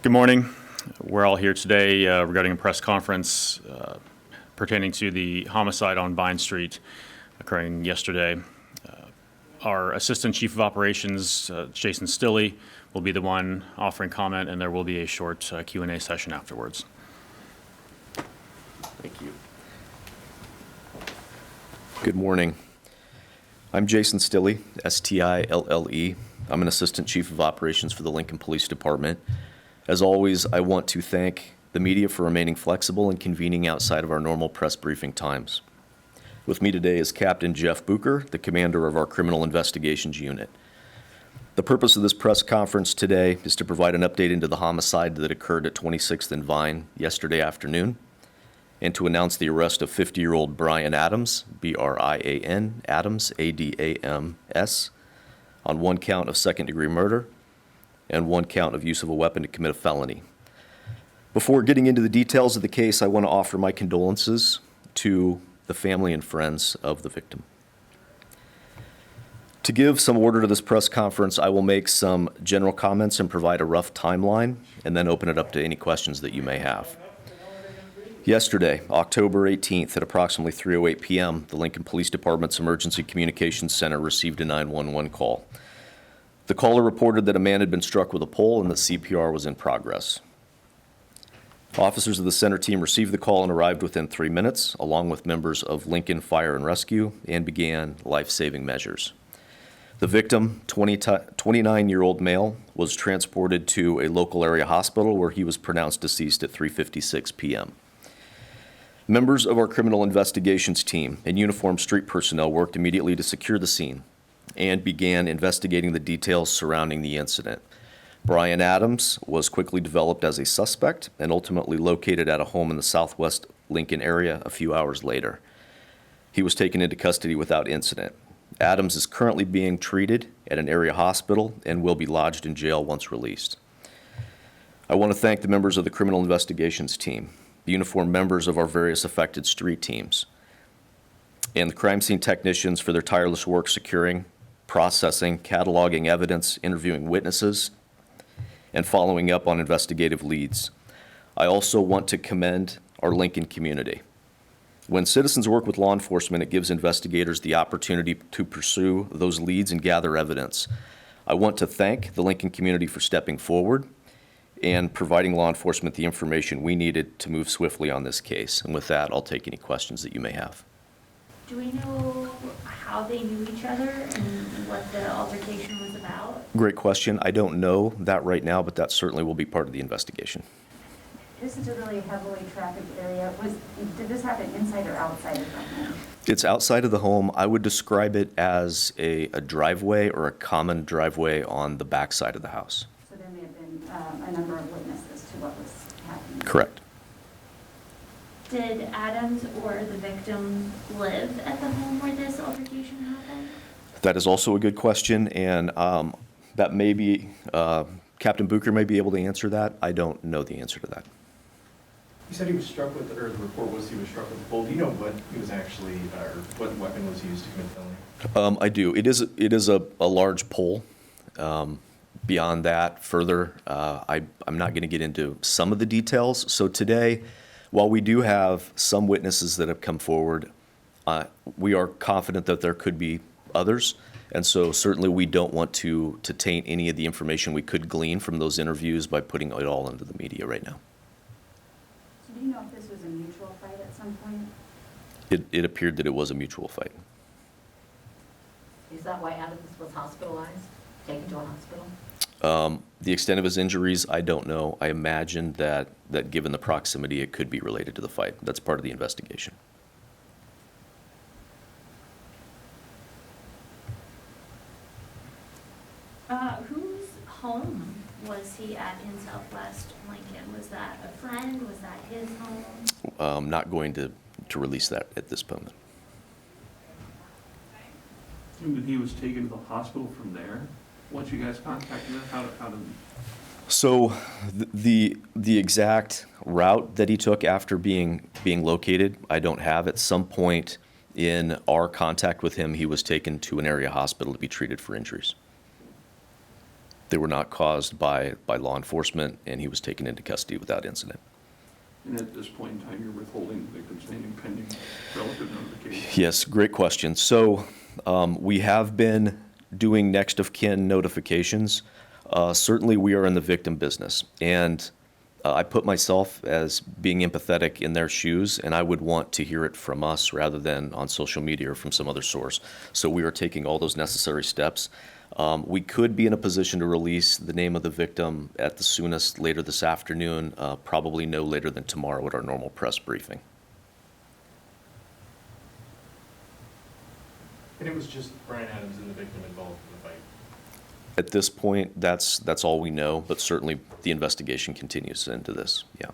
Good morning. We're all here today regarding a press conference pertaining to the homicide on Vine Street occurring yesterday. Our Assistant Chief of Operations, Jason Stilley, will be the one offering comment, and there will be a short Q&A session afterwards. Thank you. Good morning. I'm Jason Stilley, S-T-I-L-L-E. I'm an Assistant Chief of Operations for the Lincoln Police Department. As always, I want to thank the media for remaining flexible and convening outside of our normal press briefing times. With me today is Captain Jeff Bucher, the commander of our Criminal Investigations Unit. The purpose of this press conference today is to provide an update into the homicide that occurred at 26th and Vine yesterday afternoon, and to announce the arrest of 50-year-old Brian Adams, B-R-I-A-N, Adams, A-D-A-M-S, on one count of second-degree murder and one count of use of a weapon to commit a felony. Before getting into the details of the case, I want to offer my condolences to the family and friends of the victim. To give some order to this press conference, I will make some general comments and provide a rough timeline, and then open it up to any questions that you may have. Yesterday, October 18th at approximately 3:08 p.m., the Lincoln Police Department's Emergency Communications Center received a 911 call. The caller reported that a man had been struck with a pole and that CPR was in progress. Officers of the center team received the call and arrived within 3 minutes, along with members of Lincoln Fire and Rescue, and began life-saving measures. The victim, 29-year-old male, was transported to a local area hospital where he was pronounced deceased at 3:56 p.m. Members of our criminal investigations team and uniformed street personnel worked immediately to secure the scene and began investigating the details surrounding the incident. Brian Adams was quickly developed as a suspect and ultimately located at a home in the southwest Lincoln area a few hours later. He was taken into custody without incident. Adams is currently being treated at an area hospital and will be lodged in jail once released. I want to thank the members of the criminal investigations team, the uniformed members of our various affected street teams, and the crime scene technicians for their tireless work securing, processing, cataloging evidence, interviewing witnesses, and following up on investigative leads. I also want to commend our Lincoln community. When citizens work with law enforcement, it gives investigators the opportunity to pursue those leads and gather evidence. I want to thank the Lincoln community for stepping forward and providing law enforcement the information we needed to move swiftly on this case. And with that, I'll take any questions that you may have. Do we know how they knew each other and what the altercation was about? Great question. I don't know that right now, but that certainly will be part of the investigation. This is a really heavily trafficked area. Did this happen inside or outside of the home? It's outside of the home. I would describe it as a driveway or a common driveway on the back side of the house. So there may have been a number of witnesses to what was happening. Correct. Did Adams or the victim live at the home where this altercation happened? That is also a good question, and that may be, Captain Bucher may be able to answer that. I don't know the answer to that. You said he was struck with, or the report was he was struck with a pole. Do you know what he was actually, or what weapon was used to commit felony? I do. It is a large pole. Beyond that, further, I'm not going to get into some of the details. So today, while we do have some witnesses that have come forward, we are confident that there could be others. And so certainly we don't want to taint any of the information we could glean from those interviews by putting it all into the media right now. So do you know if this was a mutual fight at some point? It appeared that it was a mutual fight. Is that why Adams was hospitalized, taken to a hospital? The extent of his injuries, I don't know. I imagine that given the proximity, it could be related to the fight. That's part of the investigation. Whose home was he at in Southwest Lincoln? Was that a friend? Was that his home? I'm not going to release that at this moment. He was taken to the hospital from there? Once you guys contacted him, how did... So the exact route that he took after being located, I don't have. At some point in our contact with him, he was taken to an area hospital to be treated for injuries. They were not caused by law enforcement, and he was taken into custody without incident. And at this point in time, you're withholding the victim's name pending relative notification? Yes, great question. So we have been doing next of kin notifications. Certainly, we are in the victim business, and I put myself as being empathetic in their shoes, and I would want to hear it from us rather than on social media or from some other source. So we are taking all those necessary steps. We could be in a position to release the name of the victim at the soonest later this afternoon, probably no later than tomorrow at our normal press briefing. And it was just Brian Adams and the victim involved in the fight? At this point, that's all we know, but certainly the investigation continues into this, yeah.